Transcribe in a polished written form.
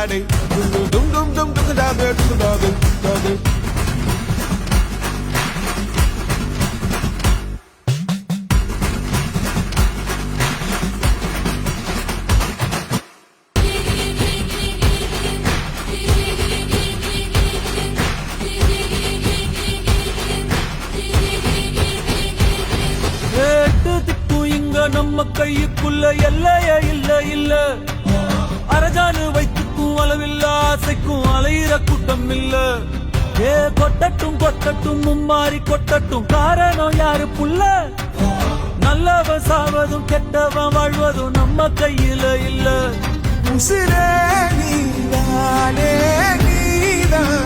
டுகுதாடே டும் டும் டும் டும் டுகுதாடே டுகுதாடே டுகுதாடே. நம்ம கையுக்குள்ள எல்லைய இல்ல இல்ல அரஜானு வைத்துக்கும் அளவில்ல ஆசைக்கும் அலையிற கூட்டம் இல்ல. ஏ கொட்டட்டும் கொட்டட்டும் மும்மாறி கொட்டட்டும் காரணம் யாரு புள்ள. நல்லவன் சாவதும் கெட்டவன் வாழ்வதும் நம்ம கையில இல்ல. உசிரே நீதானே நீதான்